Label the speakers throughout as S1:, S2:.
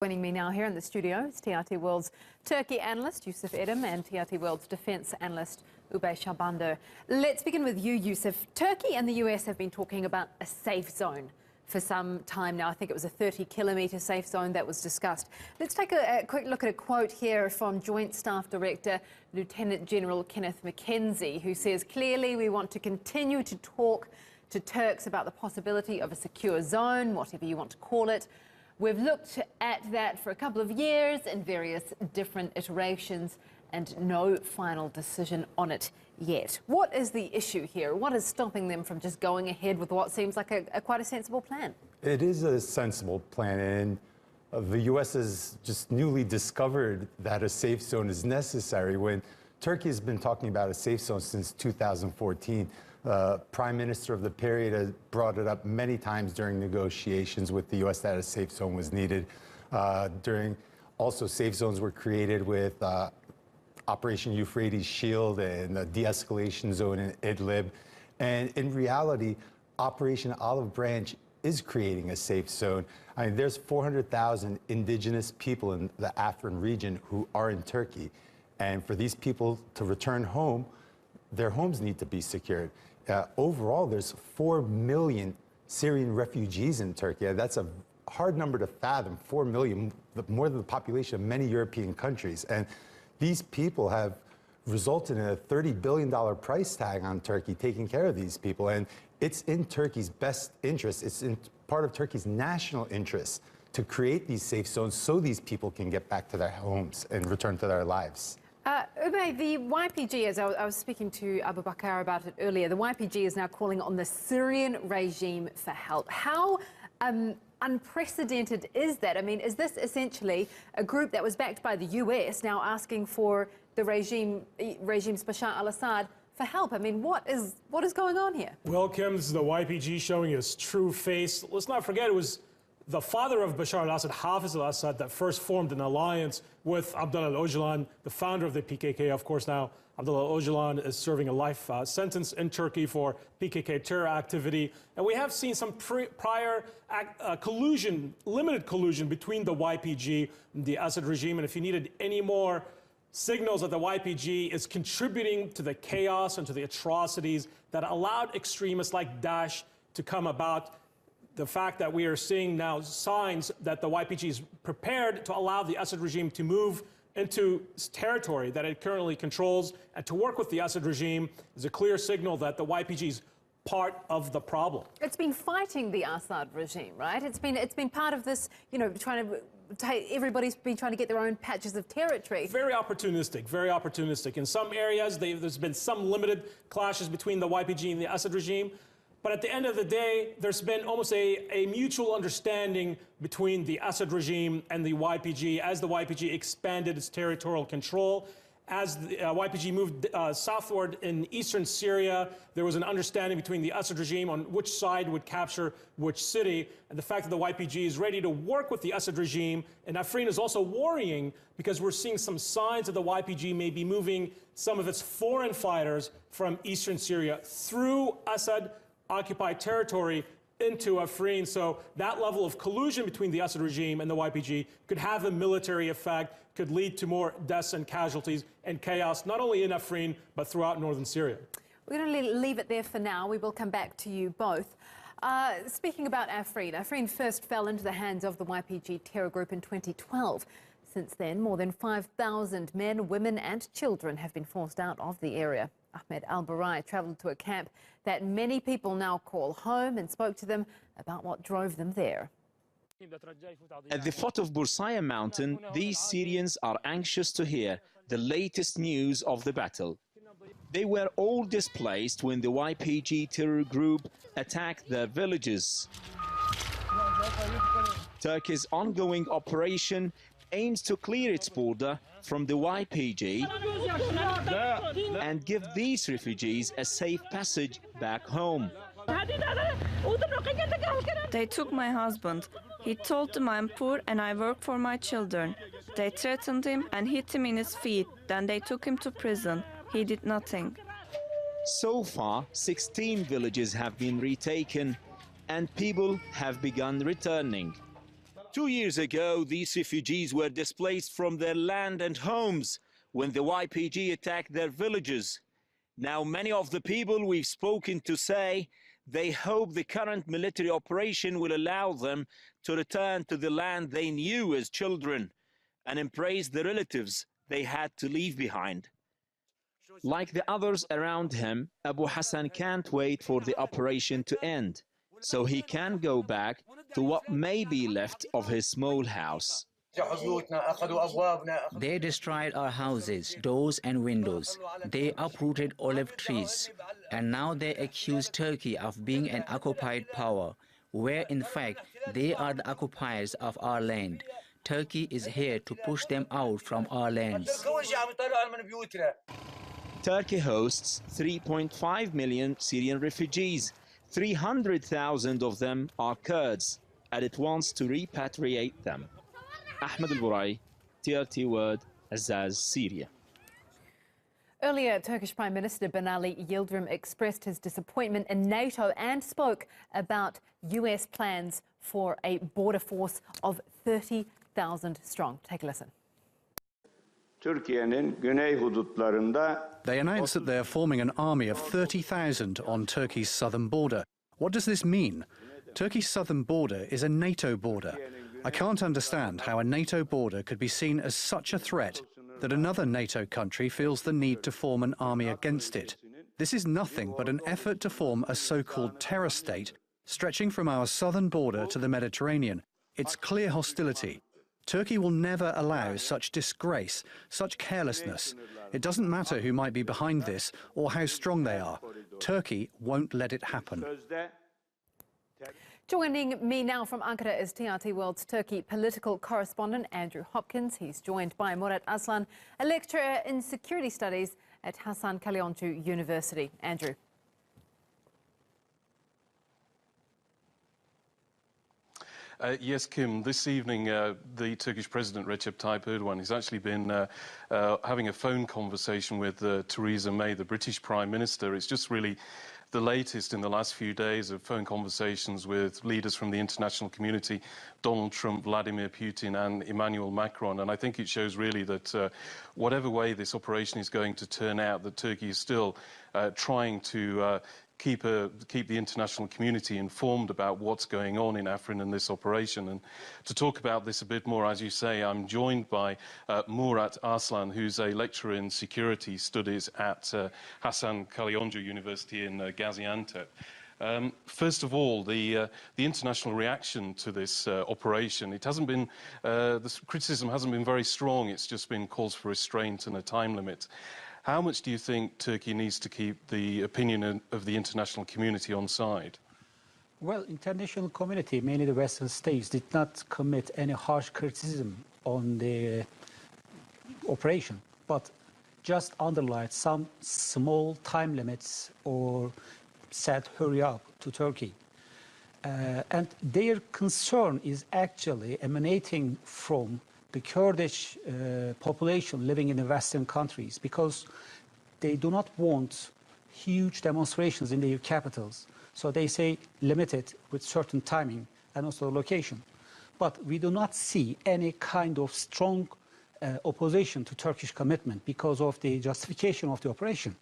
S1: Joining me now here in the studio is TRT World's Turkey analyst, Yusif Erim, and TRT World's defence analyst, Oubai Shahbandar. Let's begin with you, Yusif. Turkey and the US have been talking about a safe zone for some time now. I think it was a 30-kilometre safe zone that was discussed. Let's take a quick look at a quote here from Joint Staff Director, Lieutenant General Kenneth McKenzie, who says, "Clearly we want to continue to talk to Turks about the possibility of a secure zone, whatever you want to call it. We've looked at that for a couple of years in various different iterations and no final decision on it yet." What is the issue here? What is stopping them from just going ahead with what seems like quite a sensible plan?
S2: It is a sensible plan, and the U.S. has just newly discovered that a safe zone is necessary when Turkey has been talking about a safe zone since 2014. Prime Minister of the period has brought it up many times during negotiations with the U.S. that a safe zone was needed. Also, safe zones were created with Operation Euphrates Shield and the de-escalation zone in Idlib. And in reality, Operation Olive Branch is creating a safe zone. I mean, there's 400,000 indigenous people in the Afrin region who are in Turkey. And for these people to return home, their homes need to be secured. Overall, there's 4 million Syrian refugees in Turkey. That's a hard number to fathom, 4 million, more than the population of many European countries. And these people have resulted in a $30 billion price tag on Turkey taking care of these people. And it's in Turkey's best interest, it's in part of Turkey's national interest to create these safe zones so these people can get back to their homes and return to their lives.
S1: Oubai, the YPG, as I was speaking to Abu Bakr about it earlier, the YPG is now calling on the Syrian regime for help. How unprecedented is that? I mean, is this essentially a group that was backed by the US now asking for the regime's Bashar al-Assad for help? I mean, what is going on here?
S3: Well, Kim, this is the YPG showing its true face. Let's not forget it was the father of Bashar al-Assad, Hafiz al-Assad, that first formed an alliance with Abdullah al-Öcalan, the founder of the PKK. Of course, now Abdullah al-Öcalan is serving a life sentence in Turkey for PKK terror activity. And we have seen some prior collusion, limited collusion between the YPG and the Assad regime. And if you needed any more signals that the YPG is contributing to the chaos and to the atrocities that allowed extremists like Daesh to come about, the fact that we are seeing now signs that the YPG is prepared to allow the Assad regime to move into territory that it currently controls and to work with the Assad regime is a clear signal that the YPG is part of the problem. It's been fighting the Assad regime, right? It's been part of this, you know, everybody's been trying to get their own patches of territory. Very opportunistic, very opportunistic. In some areas, there's been some limited clashes between the YPG and the Assad regime. But at the end of the day, there's been almost a mutual understanding between the Assad regime and the YPG as the YPG expanded its territorial control. As the YPG moved southward in eastern Syria, there was an understanding between the Assad regime on which side would capture which city. And the fact that the YPG is ready to work with the Assad regime in Afrin is also worrying because we're seeing some signs that the YPG may be moving some of its foreign fighters from eastern Syria through Assad occupied territory into Afrin. So that level of collusion between the Assad regime and the YPG could have a military effect, could lead to more deaths and casualties and chaos, not only in Afrin, but throughout northern Syria. We're going to leave it there for now. We will come back to you both. Speaking about Afrin, Afrin first fell into the hands of the YPG terror group in 2012. Since then, more than 5,000 men, women and children have been forced out of the area. Ahmed al-Barai travelled to a camp that many people now call home and spoke to them about what drove them there.
S4: At the foot of Bursaya mountain, these Syrians are anxious to hear the latest news of the battle. They were all displaced when the YPG terror group attacked their villages. Turkey's ongoing operation aims to clear its border from the YPG and give these refugees a safe passage back home.
S5: They took my husband. He told them I'm poor and I work for my children. They threatened him and hit him in his feet. Then they took him to prison. He did nothing.
S4: So far, 16 villages have been retaken and people have begun returning. 2 years ago, these refugees were displaced from their land and homes when the YPG attacked their villages. Now, many of the people we've spoken to say they hope the current military operation will allow them to return to the land they knew as children and embrace the relatives they had to leave behind. Like the others around him, Abu Hassan can't wait for the operation to end, so he can go back to what may be left of his small house.
S6: They destroyed our houses, doors and windows. They uprooted olive trees. And now they accuse Turkey of being an occupied power, where in fact they are the occupiers of our land. Turkey is here to push them out from our lands.
S4: Turkey hosts 3.5 million Syrian refugees. 300,000 of them are Kurds, and it wants to repatriate them. Ahmed al-Burai, TRT World, Assad, Syria.
S1: Earlier, Turkish Prime Minister Binali Yildirim expressed his disappointment in NATO and spoke about US plans for a border force of 30,000 strong. Take a listen.
S7: They announced that they are forming an army of 30,000 on Turkey's southern border. What does this mean? Turkey's southern border is a NATO border. I can't understand how a NATO border could be seen as such a threat that another NATO country feels the need to form an army against it. This is nothing but an effort to form a so-called terror state stretching from our southern border to the Mediterranean. It's clear hostility. Turkey will never allow such disgrace, such carelessness. It doesn't matter who might be behind this or how strong they are. Turkey won't let it happen.
S1: Joining me now from Ankara is TRT World's Turkey political correspondent Andrew Hopkins. He's joined by Moret Aslan, a lecturer in security studies at Hasan Kalyoncu University. Andrew.
S8: Yes, Kim. This evening, the Turkish President Recep Tayyip Erdogan has actually been having a phone conversation with Theresa May, the British Prime Minister. It's just really the latest in the last few days of phone conversations with leaders from the international community, Donald Trump, Vladimir Putin and Emmanuel Macron. And I think it shows really that whatever way this operation is going to turn out, that Turkey is still trying to keep the international community informed about what's going on in Afrin and this operation. And to talk about this a bit more, as you say, I'm joined by Moret Aslan, who's a lecturer in security studies at Hasan Kalyoncu University in Gaziantep. First of all, the international reaction to this operation, it hasn't been, the criticism hasn't been very strong. It's just been calls for restraint and a time limit. How much do you think Turkey needs to keep the opinion of the international community on side?
S9: Well, international community, mainly the Western states, did not commit any harsh criticism on the operation, but just underlined some small time limits or said hurry up to Turkey. And their concern is actually emanating from the Kurdish population living in the Western countries, because they do not want huge demonstrations in their capitals. So they say limited with certain timing and also location. But we do not see any kind of strong opposition to Turkish commitment because of the justification of the operation.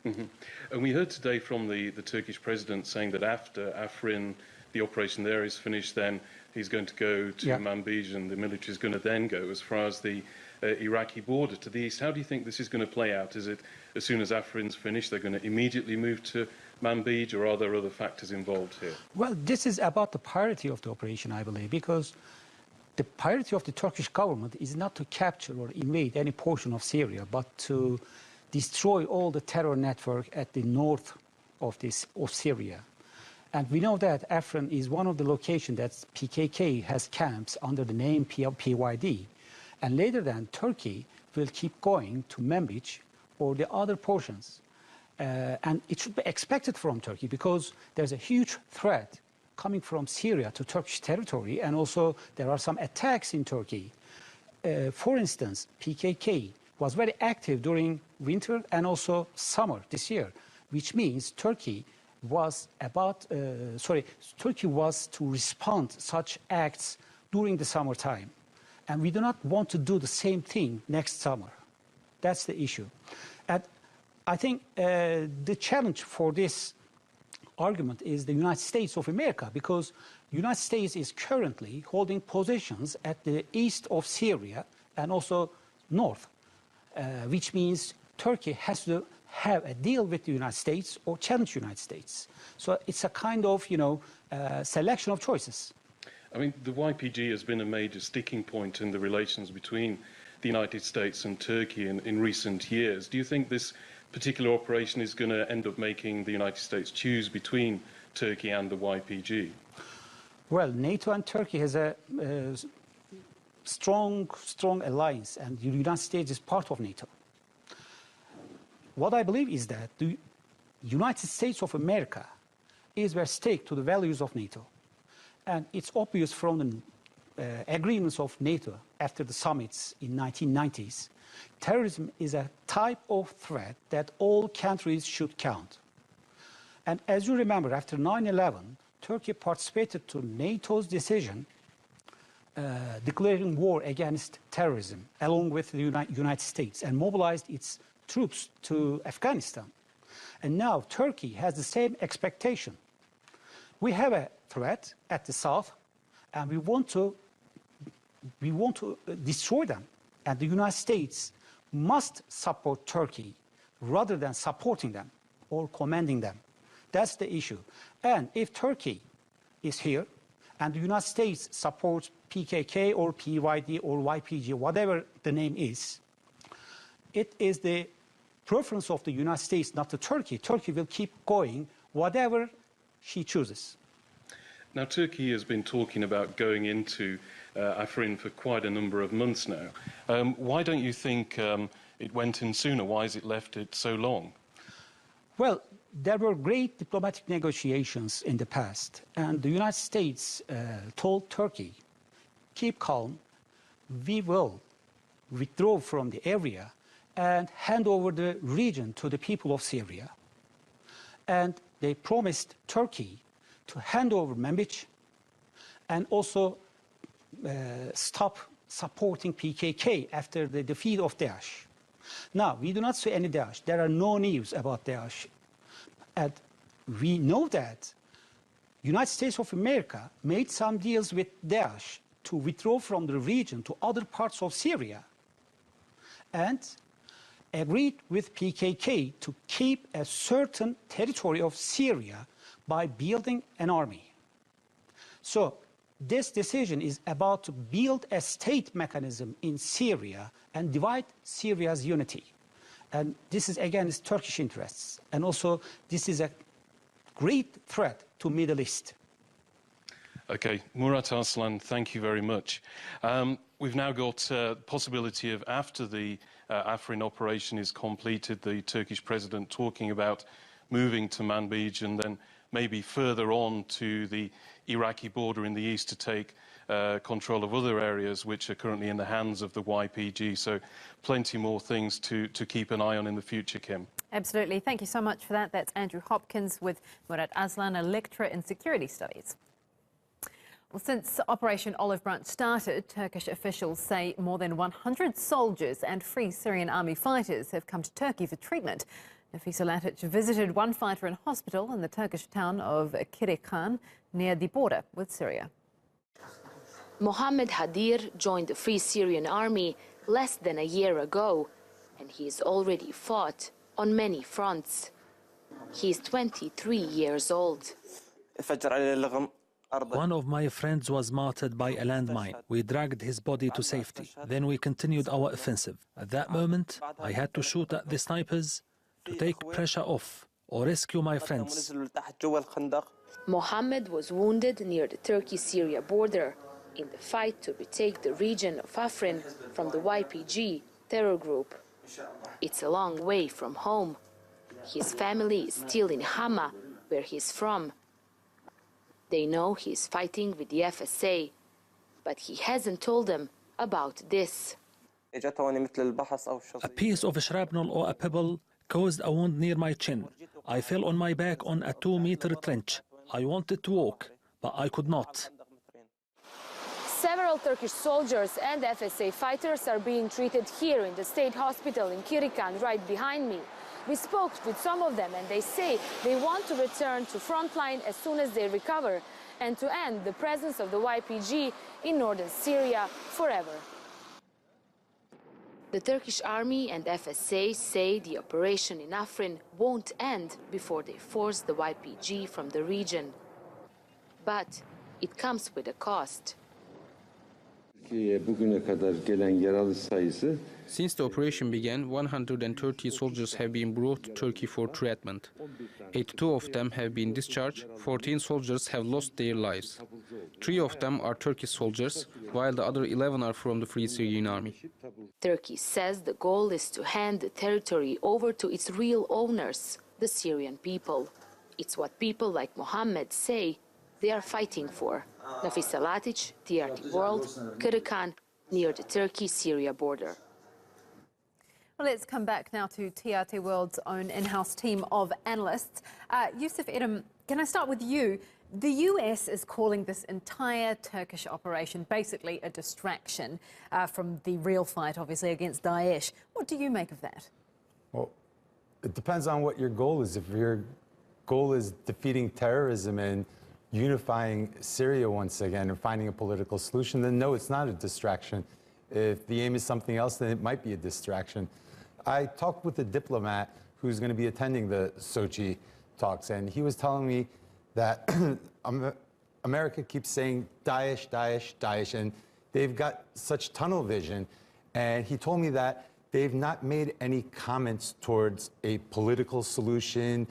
S8: Mm-hmm. And we heard today from the Turkish president saying that after Afrin, the operation there is finished, then he's going to go to Manbij and the military is going to then go as far as the Iraqi border to the east. How do you think this is going to play out? Is it as soon as Afrin's finished, they're going to immediately move to Manbij, or are there other factors involved here?
S9: Well, this is about the priority of the operation, I believe, because the priority of the Turkish government is not to capture or invade any portion of Syria, but to destroy all the terror network at the north of Syria. And we know that Afrin is one of the locations that PKK has camps under the name PYD. And later then, Turkey will keep going to Manbij or the other portions. And it should be expected from Turkey, because there's a huge threat coming from Syria to Turkish territory, and also there are some attacks in Turkey. For instance, PKK was very active during winter and also summer this year, which means Turkey was to respond such acts during the summertime. And we do not want to do the same thing next summer. That's the issue. And I think the challenge for this argument is the United States of America, because the United States is currently holding positions at the east of Syria and also north, which means Turkey has to have a deal with the United States or challenge the United States. So it's a kind of, selection of choices.
S8: I mean, the YPG has been a major sticking point in the relations between the United States and Turkey in recent years. Do you think this particular operation is going to end up making the United States choose between Turkey and the YPG?
S9: Well, NATO and Turkey has a strong alliance, and the United States is part of NATO. What I believe is that the United States of America is very stake to the values of NATO. And it's obvious from the agreements of NATO after the summits in 1990s, terrorism is a type of threat that all countries should count. And as you remember, after 9/11, Turkey participated to NATO's decision declaring war against terrorism, along with the United States, and mobilized its troops to Afghanistan. And now Turkey has the same expectation. We have a threat at the south, and we want to destroy them. And the United States must support Turkey rather than supporting them or commanding them. That's the issue. And if Turkey is here and the United States supports PKK or PYD or YPG, whatever the name is, it is the preference of the United States, not the Turkey. Turkey will keep going whatever she chooses.
S8: Now, Turkey has been talking about going into Afrin for quite a number of months now. Why don't you think it went in sooner? Why has it left it so long?
S9: Well, there were great diplomatic negotiations in the past, and the United States told Turkey, keep calm, we will withdraw from the area and hand over the region to the people of Syria. And they promised Turkey to hand over Manbij and also stop supporting PKK after the defeat of Daesh. Now, we do not see any Daesh. There are no news about Daesh. And we know that United States of America made some deals with Daesh to withdraw from the region to other parts of Syria and agreed with PKK to keep a certain territory of Syria by building an army. So this decision is about to build a state mechanism in Syria and divide Syria's unity. And this is against Turkish interests. And also, this is a great threat to Middle East.
S8: Okay, Moret Aslan, thank you very much. We've now got possibility of, after the Afrin operation is completed, the Turkish president talking about moving to Manbij and then maybe further on to the Iraqi border in the east to take control of other areas which are currently in the hands of the YPG. So plenty more things to keep an eye on in the future, Kim.
S1: Absolutely. Thank you so much for that. That's Andrew Hopkins with Moret Aslan, a lecturer in security studies. Well, since Operation Olive Branch started, Turkish officials say more than 100 soldiers and Free Syrian Army fighters have come to Turkey for treatment. Nafisa Latic visited one fighter in hospital in the Turkish town of Kirikan near the border with Syria.
S10: Mohammed Hadir joined the Free Syrian Army less than a year ago, and he's already fought on many fronts. He's 23 years old.
S11: One of my friends was martyred by a landmine. We dragged his body to safety. Then we continued our offensive. At that moment, I had to shoot at the snipers to take pressure off or rescue my friends.
S10: Mohammed was wounded near the Turkey-Syria border in the fight to retake the region of Afrin from the YPG terror group. It's a long way from home. His family is still in Hama, where he's from. They know he's fighting with the FSA, but he hasn't told them about this.
S11: A piece of shrapnel or a pebble caused a wound near my chin. I fell on my back on a 2-meter trench. I wanted to walk, but I could not.
S10: Several While Turkish soldiers and FSA fighters are being treated here in the state hospital in Kirikan right behind me. We spoke with some of them and they say they want to return to frontline as soon as they recover and to end the presence of the YPG in northern Syria forever. The Turkish army and FSA say the operation in Afrin won't end before they force the YPG from the region. But it comes with a cost.
S12: Since the operation began, 130 soldiers have been brought to Turkey for treatment. 82 of them have been discharged, 14 soldiers have lost their lives. 3 of them are Turkish soldiers, while the other 11 are from the Free Syrian Army.
S10: Turkey says the goal is to hand the territory over to its real owners, the Syrian people. It's what people like Mohammed say they are fighting for. Nafisa Latic, TRT World, Kirikan, near the Turkey-Syria border.
S1: Well, let's come back now to TRT World's own in-house team of analysts. Yusif Erim, can I start with you? The US is calling this entire Turkish operation basically a distraction from the real fight, obviously, against Daesh. What do you make of that?
S2: Well, it depends on what your goal is. If your goal is defeating terrorism and unifying Syria once again and finding a political solution, then no, it's not a distraction. If the aim is something else, then it might be a distraction. I talked with a diplomat who's going to be attending the Sochi talks, and he was telling me that America keeps saying Daesh, Daesh, Daesh, and they've got such tunnel vision. And he told me that they've not made any comments towards a political solution,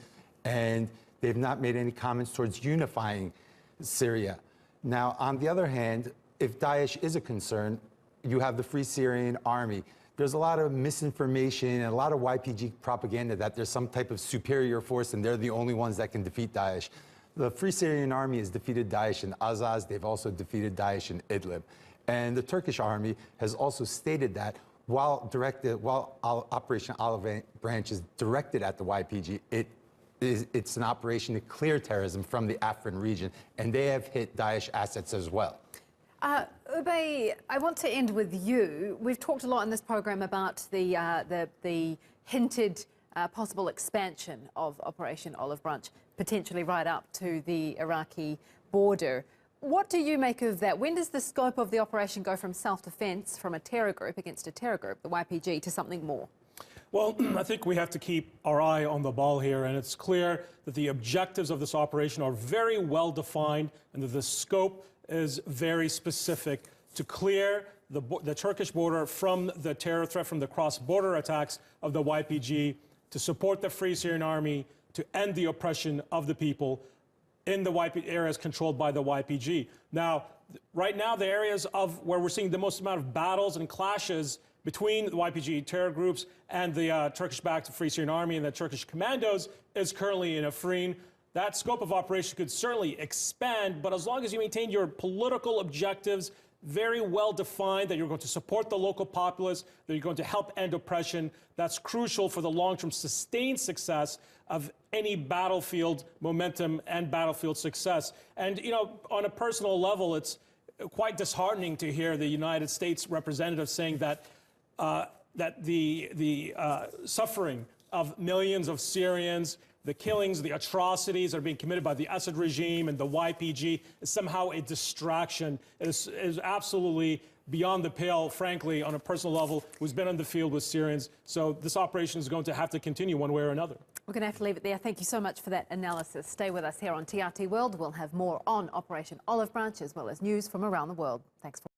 S2: and they've not made any comments towards unifying Syria. Now, on the other hand, if Daesh is a concern, you have the Free Syrian Army. There's a lot of misinformation and a lot of YPG propaganda that there's some type of superior force and they're the only ones that can defeat Daesh. The Free Syrian Army has defeated Daesh in Azaz. They've also defeated Daesh in Idlib. And the Turkish army has also stated that while Operation Olive Branch is directed at the YPG, it's an operation to clear terrorism from the Afrin region, and they have hit Daesh assets as well.
S1: Oubai, I want to end with you. We've talked a lot in this program about the hinted possible expansion of Operation Olive Branch, potentially right up to the Iraqi border. What do you make of that? When does the scope of the operation go from self-defense, from a terror group against a terror group, the YPG, to something more?
S3: Well, I think we have to keep our eye on the ball here, and it's clear that the objectives of this operation are very well defined and that the scope is very specific to clear the Turkish border from the terror threat, from the cross-border attacks of the YPG, to support the Free Syrian Army, to end the oppression of the people in the areas controlled by the YPG. Now, right now, the areas of where we're seeing the most amount of battles and clashes between the YPG terror groups and the Turkish-backed Free Syrian Army and the Turkish commandos is currently in Afrin. That scope of operation could certainly expand, but as long as you maintain your political objectives very well defined, that you're going to support the local populace, that you're going to help end oppression, that's crucial for the long-term sustained success of any battlefield momentum and battlefield success. And, you know, on a personal level, it's quite disheartening to hear the United States representative saying that the suffering of millions of Syrians, the killings, the atrocities that are being committed by the Assad regime and the YPG is somehow a distraction. It is absolutely beyond the pale, frankly, on a personal level, who's been on the field with Syrians. So this operation is going to have to continue one way or another.
S1: We're going to have to leave it there. Thank you so much for that analysis. Stay with us here on TRT World. We'll have more on Operation Olive Branch as well as news from around the world. Thanks for